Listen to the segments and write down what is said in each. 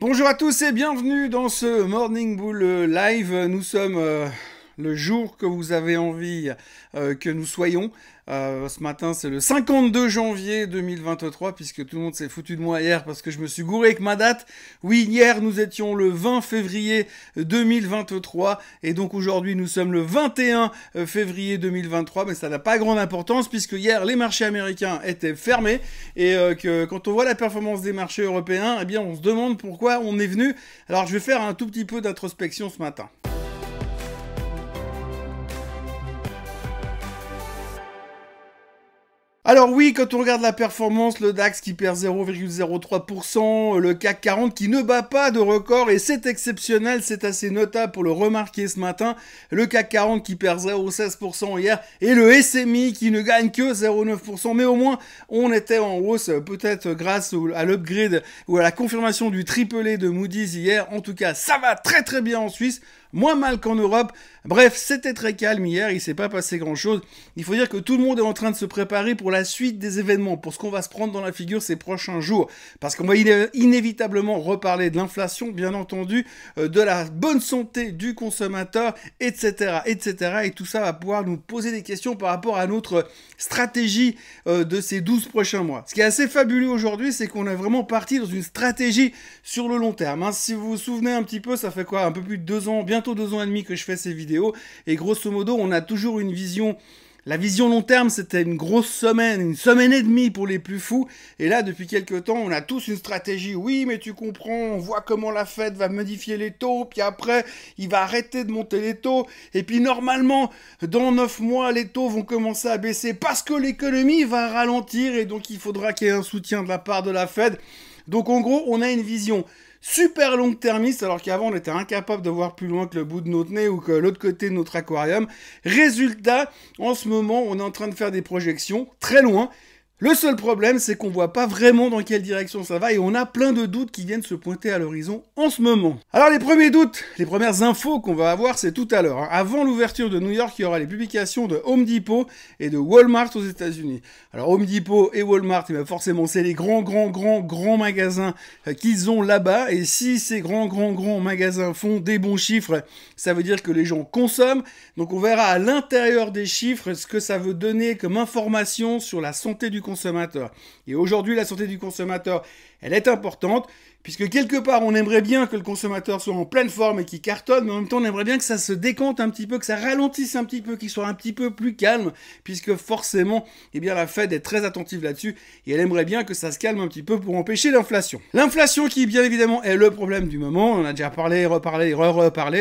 Bonjour à tous et bienvenue dans ce Morning Bull Live. Nous sommes le jour que vous avez envie que nous soyons. Ce matin, c'est le 52 janvier 2023, puisque tout le monde s'est foutu de moi hier parce que je me suis gouré avec ma date. Oui, hier, nous étions le 20 février 2023, et donc aujourd'hui, nous sommes le 21 février 2023, mais ça n'a pas grande importance, puisque hier, les marchés américains étaient fermés, et que quand on voit la performance des marchés européens, eh bien, on se demande pourquoi on est venu. Alors, je vais faire un tout petit peu d'introspection ce matin. Alors oui, quand on regarde la performance, le DAX qui perd 0,03%, le CAC 40 qui ne bat pas de record, et c'est exceptionnel, c'est assez notable pour le remarquer ce matin, le CAC 40 qui perd 0,16% hier, et le SMI qui ne gagne que 0,9%, mais au moins on était en hausse, peut-être grâce à l'upgrade ou à la confirmation du triplé de Moody's hier. En tout cas, ça va très très bien en Suisse, moins mal qu'en Europe. Bref, c'était très calme hier, il s'est pas passé grand chose. Il faut dire que tout le monde est en train de se préparer pour la suite des événements, pour ce qu'on va se prendre dans la figure ces prochains jours. Parce qu'on va inévitablement reparler de l'inflation, bien entendu, de la bonne santé du consommateur, etc., etc. Et tout ça va pouvoir nous poser des questions par rapport à notre stratégie de ces 12 prochains mois. Ce qui est assez fabuleux aujourd'hui, c'est qu'on est vraiment parti dans une stratégie sur le long terme. Hein. Si vous vous souvenez un petit peu, ça fait quoi, un peu plus de 2 ans, bientôt 2 ans et demi que je fais ces vidéos. Et grosso modo, on a toujours une vision. La vision long terme, c'était une grosse semaine, une semaine et demie pour les plus fous. Et là, depuis quelques temps, on a tous une stratégie. Oui, mais tu comprends, on voit comment la Fed va modifier les taux, puis après, il va arrêter de monter les taux. Et puis normalement, dans 9 mois, les taux vont commencer à baisser parce que l'économie va ralentir et donc il faudra qu'il y ait un soutien de la part de la Fed. Donc en gros, on a une vision super long-termiste, alors qu'avant on était incapable de voir plus loin que le bout de notre nez ou que l'autre côté de notre aquarium. Résultat, en ce moment, on est en train de faire des projections très loin. Le seul problème, c'est qu'on voit pas vraiment dans quelle direction ça va et on a plein de doutes qui viennent se pointer à l'horizon en ce moment. Alors les premiers doutes, les premières infos qu'on va avoir, c'est tout à l'heure. Hein. Avant l'ouverture de New York, il y aura les publications de Home Depot et de Walmart aux États-Unis. Alors Home Depot et Walmart, eh bien forcément, c'est les grands magasins qu'ils ont là-bas. Et si ces grands magasins font des bons chiffres, ça veut dire que les gens consomment. Donc on verra à l'intérieur des chiffres ce que ça veut donner comme information sur la santé du consommateur. Et aujourd'hui, la santé du consommateur, elle est importante, puisque quelque part, on aimerait bien que le consommateur soit en pleine forme et qu'il cartonne, mais en même temps, on aimerait bien que ça se décante un petit peu, que ça ralentisse un petit peu, qu'il soit un petit peu plus calme, puisque forcément, eh bien, la Fed est très attentive là-dessus, et elle aimerait bien que ça se calme un petit peu pour empêcher l'inflation. L'inflation qui, bien évidemment, est le problème du moment, on a déjà parlé, reparlé,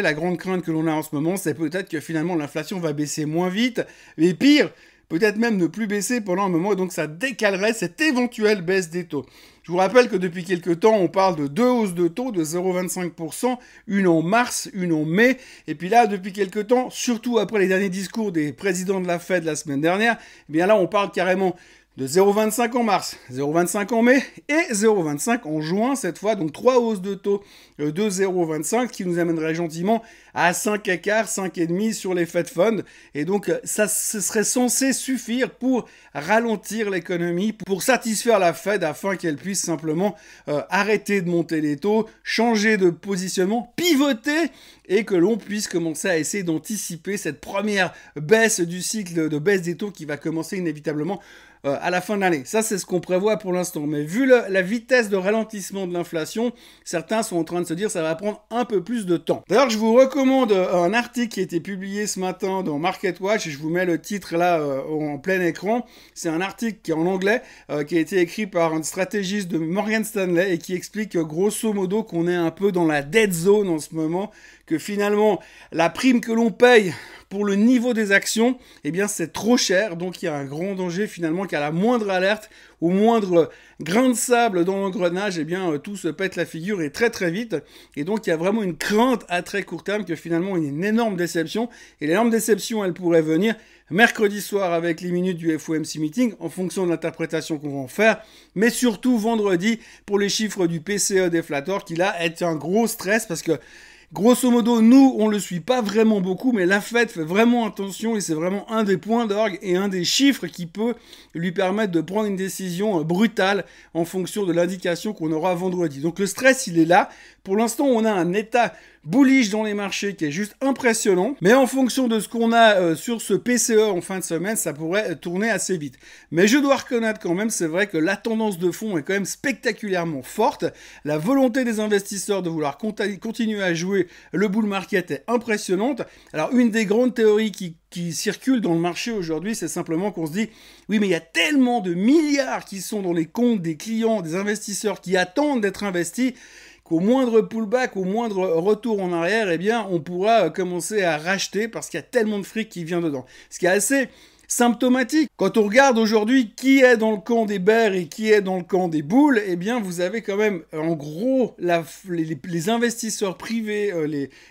la grande crainte que l'on a en ce moment, c'est peut-être que finalement, l'inflation va baisser moins vite, et pire, peut-être même ne plus baisser pendant un moment, et donc ça décalerait cette éventuelle baisse des taux. Je vous rappelle que depuis quelques temps, on parle de 2 hausses de taux de 0,25%, une en mars, une en mai, et puis là, depuis quelques temps, surtout après les derniers discours des présidents de la Fed la semaine dernière, eh bien là, on parle carrément de 0,25 en mars, 0,25 en mai et 0,25 en juin cette fois, donc 3 hausses de taux de 0,25 qui nous amènerait gentiment à 5 écarts, 5,5 sur les Fed Funds. Et donc ça ce serait censé suffire pour ralentir l'économie, pour satisfaire la Fed afin qu'elle puisse simplement arrêter de monter les taux, changer de positionnement, pivoter et que l'on puisse commencer à essayer d'anticiper cette première baisse du cycle de baisse des taux qui va commencer inévitablement à la fin de l'année. Ça, c'est ce qu'on prévoit pour l'instant. Mais vu la vitesse de ralentissement de l'inflation, certains sont en train de se dire que ça va prendre un peu plus de temps. D'ailleurs, je vous recommande un article qui a été publié ce matin dans MarketWatch, et je vous mets le titre là en plein écran. C'est un article qui est en anglais, qui a été écrit par un stratégiste de Morgan Stanley et qui explique grosso modo qu'on est un peu dans la dead zone en ce moment, que finalement, la prime que l'on paye pour le niveau des actions, eh bien c'est trop cher, donc il y a un grand danger finalement qu'à la moindre alerte, au moindre grain de sable dans l'engrenage, eh bien tout se pète la figure et très très vite. Et donc il y a vraiment une crainte à très court terme que finalement il y ait une énorme déception. Et l'énorme déception, elle pourrait venir mercredi soir avec les minutes du FOMC meeting en fonction de l'interprétation qu'on va en faire, mais surtout vendredi pour les chiffres du PCE déflator qui là est un gros stress parce que Grosso modo, nous, on le suit pas vraiment beaucoup, mais la Fed fait vraiment attention et c'est vraiment un des points d'orgue et un des chiffres qui peut lui permettre de prendre une décision brutale en fonction de l'indication qu'on aura vendredi. Donc le stress, il est là. Pour l'instant, on a un état bullish dans les marchés qui est juste impressionnant, mais en fonction de ce qu'on a sur ce PCE en fin de semaine, ça pourrait tourner assez vite. Mais je dois reconnaître quand même, c'est vrai que la tendance de fond est quand même spectaculairement forte. La volonté des investisseurs de vouloir continuer à jouer le bull market est impressionnante. Alors une des grandes théories qui circulent dans le marché aujourd'hui, c'est simplement qu'on se dit oui, mais il y a tellement de milliards qui sont dans les comptes des clients, des investisseurs qui attendent d'être investis, qu'au moindre pullback, au moindre retour en arrière, eh bien, on pourra commencer à racheter parce qu'il y a tellement de fric qui vient dedans. Ce qui est assez symptomatique. Quand on regarde aujourd'hui qui est dans le camp des bears et qui est dans le camp des bulls, eh bien, vous avez quand même, en gros, les investisseurs privés,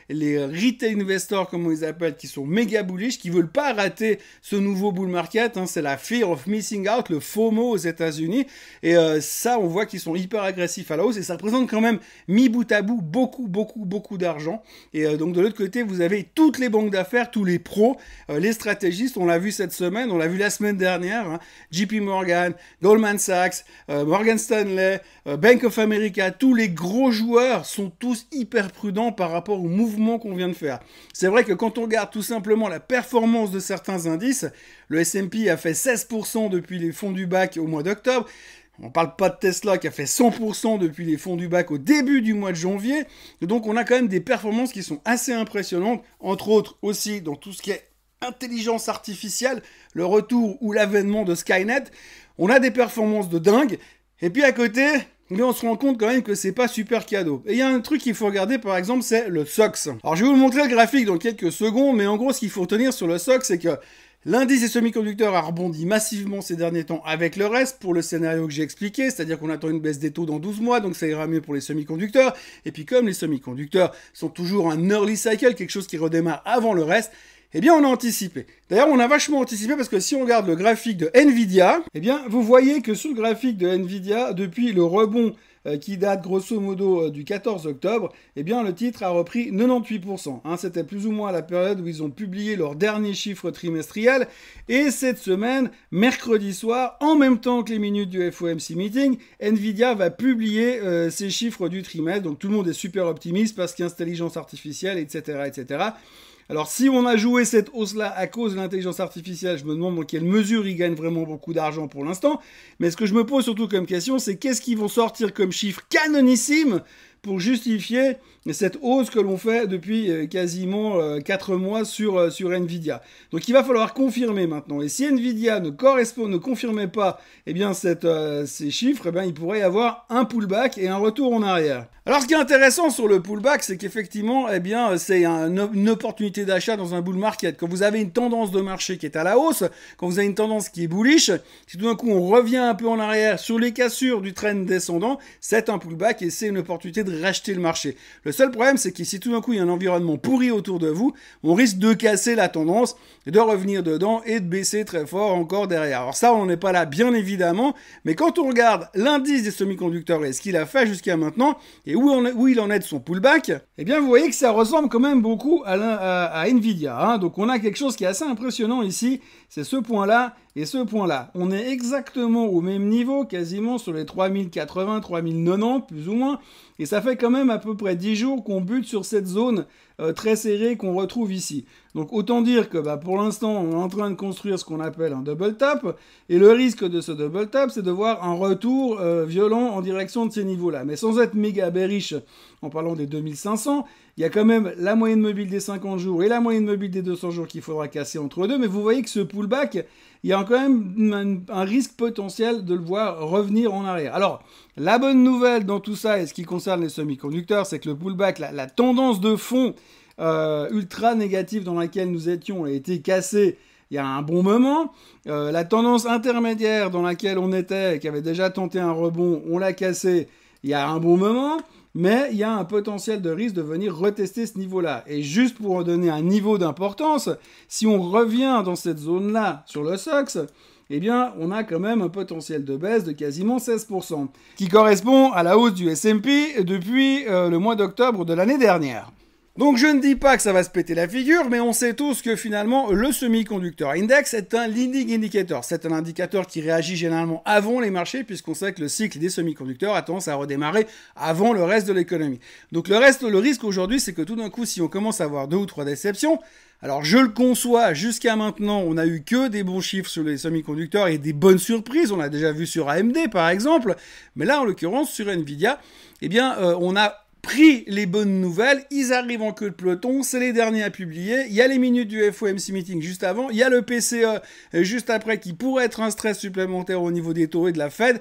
les retail investors, comme on les appelle, qui sont méga bullish, qui veulent pas rater ce nouveau bull market, hein, c'est la fear of missing out, le FOMO aux États-Unis, et ça, on voit qu'ils sont hyper agressifs à la hausse, et ça représente quand même, mis bout à bout, beaucoup d'argent. Et donc, de l'autre côté, vous avez toutes les banques d'affaires, tous les pros, les stratégistes, on l'a vu cette semaine, on l'a vu la semaine dernière, hein, JP Morgan, Goldman Sachs, Morgan Stanley, Bank of America, tous les gros joueurs sont tous hyper prudents par rapport au mouvement qu'on vient de faire. C'est vrai que quand on regarde tout simplement la performance de certains indices, le S&P a fait 16% depuis les fonds du bac au mois d'octobre. On parle pas de Tesla qui a fait 100% depuis les fonds du bac au début du mois de janvier. Et donc on a quand même des performances qui sont assez impressionnantes, entre autres aussi dans tout ce qui est intelligence artificielle, le retour ou l'avènement de Skynet, on a des performances de dingue, et puis à côté, on se rend compte quand même que c'est pas super cadeau. Et il y a un truc qu'il faut regarder par exemple, c'est le SOX. Alors je vais vous montrer le graphique dans quelques secondes, mais en gros ce qu'il faut retenir sur le SOX, c'est que l'indice des semi-conducteurs a rebondi massivement ces derniers temps avec le reste pour le scénario que j'ai expliqué, c'est-à-dire qu'on attend une baisse des taux dans 12 mois, donc ça ira mieux pour les semi-conducteurs. Et puis comme les semi-conducteurs sont toujours un early cycle, quelque chose qui redémarre avant le reste, eh bien, on a anticipé. D'ailleurs, on a vachement anticipé parce que si on regarde le graphique de Nvidia, eh bien, vous voyez que sur le graphique de Nvidia, depuis le rebond qui date grosso modo du 14 octobre, eh bien, le titre a repris 98%. Hein, c'était plus ou moins la période où ils ont publié leurs derniers chiffres trimestriels. Et cette semaine, mercredi soir, en même temps que les minutes du FOMC meeting, Nvidia va publier ses chiffres du trimestre. Donc, tout le monde est super optimiste parce qu'il y a intelligence artificielle, etc., etc. Alors, si on a joué cette hausse-là à cause de l'intelligence artificielle, je me demande dans quelle mesure ils gagnent vraiment beaucoup d'argent pour l'instant. Mais ce que je me pose surtout comme question, c'est qu'est-ce qu'ils vont sortir comme chiffre canonissime pour justifier cette hausse que l'on fait depuis quasiment 4 mois sur Nvidia. Donc il va falloir confirmer maintenant. Et si Nvidia ne confirmait pas eh bien, ces chiffres, eh bien, il pourrait y avoir un pullback et un retour en arrière. Alors ce qui est intéressant sur le pullback, c'est qu'effectivement, eh bien, c'est une opportunité d'achat dans un bull market. Quand vous avez une tendance de marché qui est à la hausse, quand vous avez une tendance qui est bullish, si tout d'un coup on revient un peu en arrière sur les cassures du trend descendant, c'est un pullback et c'est une opportunité de racheter le marché. Le seul problème, c'est que si tout d'un coup il y a un environnement pourri autour de vous, on risque de casser la tendance, de revenir dedans et de baisser très fort encore derrière. Alors ça, on n'est pas là, bien évidemment, mais quand on regarde l'indice des semi-conducteurs et ce qu'il a fait jusqu'à maintenant, et où il en est de son pullback, eh bien vous voyez que ça ressemble quand même beaucoup à Nvidia. Hein. Donc on a quelque chose qui est assez impressionnant ici, c'est ce point-là et ce point-là. On est exactement au même niveau, quasiment sur les 3080, 3090 plus ou moins, et ça fait quand même à peu près 10 jours qu'on bute sur cette zone très serrée qu'on retrouve ici. Donc autant dire que pour l'instant on est en train de construire ce qu'on appelle un double top, et le risque de ce double top c'est de voir un retour violent en direction de ces niveaux-là. Mais sans être méga bearish en parlant des 2500, il y a quand même la moyenne mobile des 50 jours et la moyenne mobile des 200 jours qu'il faudra casser entre deux, mais vous voyez que ce pullback, il y a quand même un risque potentiel de le voir revenir en arrière. Alors, la bonne nouvelle dans tout ça, et ce qui concerne les semi-conducteurs, c'est que le pullback, la tendance de fond ultra négative dans laquelle nous étions a été cassée il y a un bon moment. La tendance intermédiaire dans laquelle on était, qui avait déjà tenté un rebond, on l'a cassée il y a un bon moment. Mais il y a un potentiel de risque de venir retester ce niveau-là. Et juste pour en donner un niveau d'importance, si on revient dans cette zone-là sur le SOX, eh bien, on a quand même un potentiel de baisse de quasiment 16%, qui correspond à la hausse du S&P depuis le mois d'octobre de l'année dernière. Donc je ne dis pas que ça va se péter la figure, mais on sait tous que finalement le semi-conductor index est un leading indicator. C'est un indicateur qui réagit généralement avant les marchés, puisqu'on sait que le cycle des semi-conducteurs a tendance à redémarrer avant le reste de l'économie. Donc le risque aujourd'hui, c'est que tout d'un coup, si on commence à avoir 2 ou 3 déceptions, alors je le conçois, jusqu'à maintenant, on n'a eu que des bons chiffres sur les semi-conducteurs et des bonnes surprises. On l'a déjà vu sur AMD par exemple, mais là en l'occurrence sur Nvidia, eh bien on a pris les bonnes nouvelles, ils arrivent en queue de peloton, c'est les derniers à publier, il y a les minutes du FOMC meeting juste avant, il y a le PCE juste après qui pourrait être un stress supplémentaire au niveau des taux et de la Fed,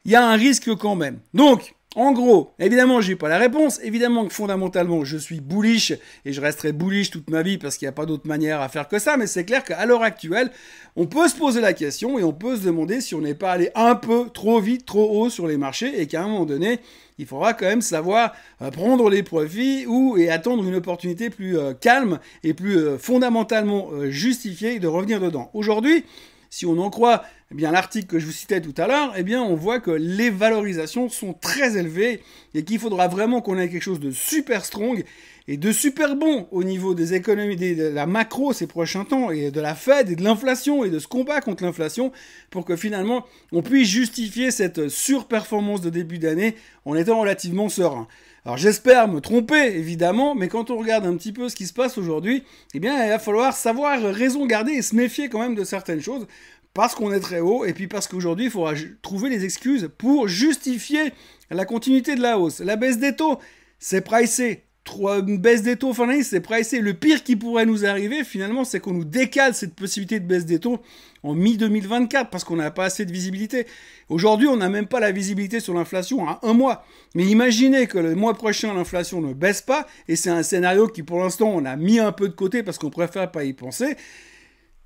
il y a un risque quand même. Donc, en gros, évidemment, j'ai pas la réponse. Évidemment que fondamentalement, je suis bullish et je resterai bullish toute ma vie parce qu'il n'y a pas d'autre manière à faire que ça. Mais c'est clair qu'à l'heure actuelle, on peut se poser la question et on peut se demander si on n'est pas allé un peu trop vite, trop haut sur les marchés et qu'à un moment donné, il faudra quand même savoir prendre les profits et attendre une opportunité plus calme et plus fondamentalement justifiée de revenir dedans. Aujourd'hui, si on en croit eh bien l'article que je vous citais tout à l'heure, eh bien on voit que les valorisations sont très élevées et qu'il faudra vraiment qu'on ait quelque chose de super strong et de super bon au niveau des économies, de la macro ces prochains temps et de la Fed et de l'inflation et de ce combat contre l'inflation pour que finalement on puisse justifier cette surperformance de début d'année en étant relativement serein. Alors j'espère me tromper, évidemment, mais quand on regarde un petit peu ce qui se passe aujourd'hui, eh bien il va falloir savoir raison garder et se méfier quand même de certaines choses, parce qu'on est très haut, et puis parce qu'aujourd'hui il faudra trouver les excuses pour justifier la continuité de la hausse. La baisse des taux, c'est pricé. Une baisse des taux fin d'année, c'est pricé. Le pire qui pourrait nous arriver, finalement, c'est qu'on nous décale cette possibilité de baisse des taux en mi-2024, parce qu'on n'a pas assez de visibilité. Aujourd'hui, on n'a même pas la visibilité sur l'inflation à un mois. Mais imaginez que le mois prochain, l'inflation ne baisse pas, et c'est un scénario qui, pour l'instant, on a mis un peu de côté parce qu'on préfère pas y penser.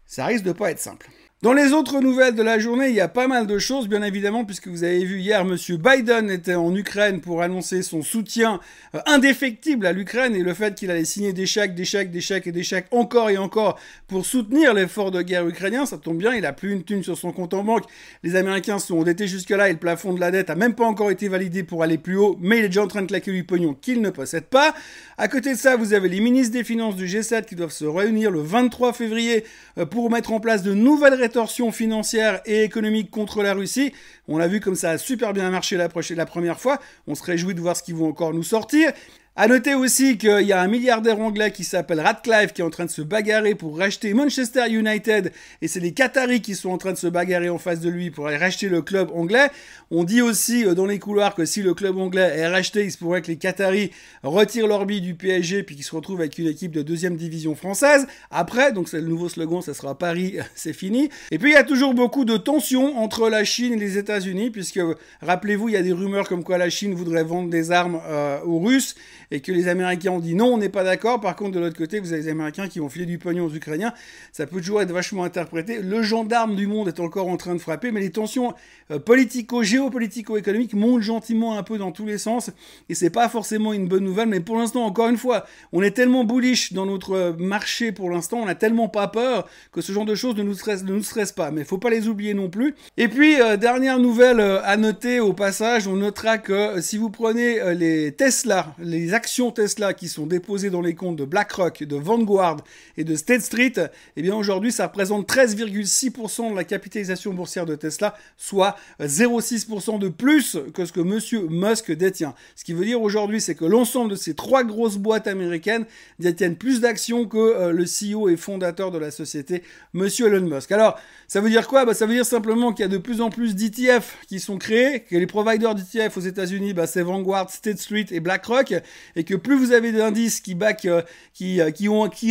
Ça risque de pas être simple. Dans les autres nouvelles de la journée, il y a pas mal de choses, bien évidemment, puisque vous avez vu hier, M. Biden était en Ukraine pour annoncer son soutien indéfectible à l'Ukraine et le fait qu'il allait signer des chèques encore et encore pour soutenir l'effort de guerre ukrainien. Ça tombe bien, il a plus une thune sur son compte en banque. Les Américains sont endettés jusque-là et le plafond de la dette a même pas encore été validé pour aller plus haut, mais il est déjà en train de claquer du pognon qu'il ne possède pas. À côté de ça, vous avez les ministres des Finances du G7 qui doivent se réunir le 23 février pour mettre en place de nouvelles rétorsions financières et économiques contre la Russie. On a vu comme ça a super bien marché la première fois. On se réjouit de voir ce qu'ils vont encore nous sortir. À noter aussi qu'il y a un milliardaire anglais qui s'appelle Ratcliffe qui est en train de se bagarrer pour racheter Manchester United et c'est les Qataris qui sont en train de se bagarrer en face de lui pour aller racheter le club anglais. On dit aussi dans les couloirs que si le club anglais est racheté, il se pourrait que les Qataris retirent leur bille du PSG puis qu'ils se retrouvent avec une équipe de 2e division française. Après, donc c'est le nouveau slogan, ça sera Paris, c'est fini. Et puis il y a toujours beaucoup de tensions entre la Chine et les États-Unis puisque, rappelez-vous, il y a des rumeurs comme quoi la Chine voudrait vendre des armes aux Russes et que les Américains ont dit non, on n'est pas d'accord. Par contre, de l'autre côté, vous avez les Américains qui vont filer du pognon aux Ukrainiens. Ça peut toujours être vachement interprété. Le gendarme du monde est encore en train de frapper, mais les tensions géopolitico-économiques montent gentiment un peu dans tous les sens, et c'est pas forcément une bonne nouvelle, mais pour l'instant, encore une fois, on est tellement bullish dans notre marché pour l'instant, on a tellement pas peur que ce genre de choses ne nous stresse pas, mais faut pas les oublier non plus. Et puis, dernière nouvelle à noter au passage, on notera que si vous prenez les Tesla, les actions Tesla qui sont déposées dans les comptes de BlackRock, de Vanguard et de State Street, eh bien aujourd'hui ça représente 13,6% de la capitalisation boursière de Tesla, soit 0,6% de plus que ce que Monsieur Musk détient. Ce qui veut dire aujourd'hui c'est que l'ensemble de ces 3 grosses boîtes américaines détiennent plus d'actions que le CEO et fondateur de la société, Monsieur Elon Musk. Alors, ça veut dire quoi ? Ça veut dire simplement qu'il y a de plus en plus d'ETF qui sont créés, que les providers d'ETF aux États-Unis, c'est Vanguard, State Street et BlackRock, et que plus vous avez d'indices qui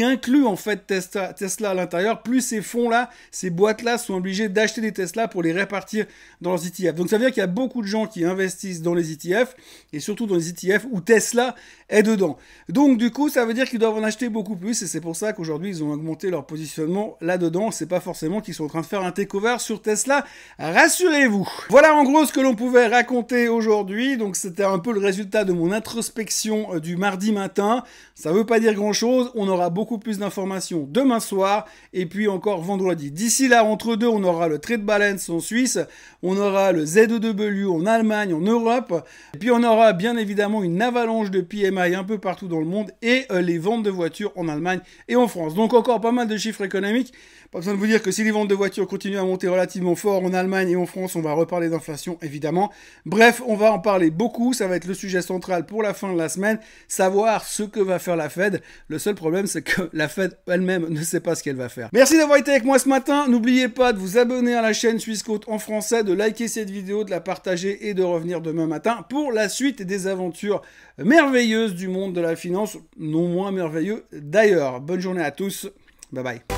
incluent en fait Tesla à l'intérieur, plus ces fonds-là, ces boîtes-là sont obligées d'acheter des Tesla pour les répartir dans leurs ETF. Donc ça veut dire qu'il y a beaucoup de gens qui investissent dans les ETF, et surtout dans les ETF où Tesla est dedans. Donc du coup, ça veut dire qu'ils doivent en acheter beaucoup plus, et c'est pour ça qu'aujourd'hui, ils ont augmenté leur positionnement là-dedans. C'est pas forcément qu'ils sont en train de faire un takeover sur Tesla, rassurez-vous. Voilà en gros ce que l'on pouvait raconter aujourd'hui. Donc c'était un peu le résultat de mon introspection informations du mardi matin. Ça ne veut pas dire grand-chose, on aura beaucoup plus d'informations demain soir et puis encore vendredi. D'ici là, entre deux, on aura le trade balance en Suisse, on aura le ZEW en Allemagne, en Europe, et puis on aura bien évidemment une avalanche de PMI un peu partout dans le monde et les ventes de voitures en Allemagne et en France. Donc encore pas mal de chiffres économiques. Pas besoin de vous dire que si les ventes de voitures continuent à monter relativement fort en Allemagne et en France, on va reparler d'inflation évidemment. Bref, on va en parler beaucoup, ça va être le sujet central pour la fin de la semaine, savoir ce que va faire la Fed. Le seul problème, c'est que la Fed elle-même ne sait pas ce qu'elle va faire. Merci d'avoir été avec moi ce matin, n'oubliez pas de vous abonner à la chaîne Swissquote en français, de liker cette vidéo, de la partager et de revenir demain matin pour la suite des aventures merveilleuses du monde de la finance, non moins merveilleux d'ailleurs. Bonne journée à tous, bye bye.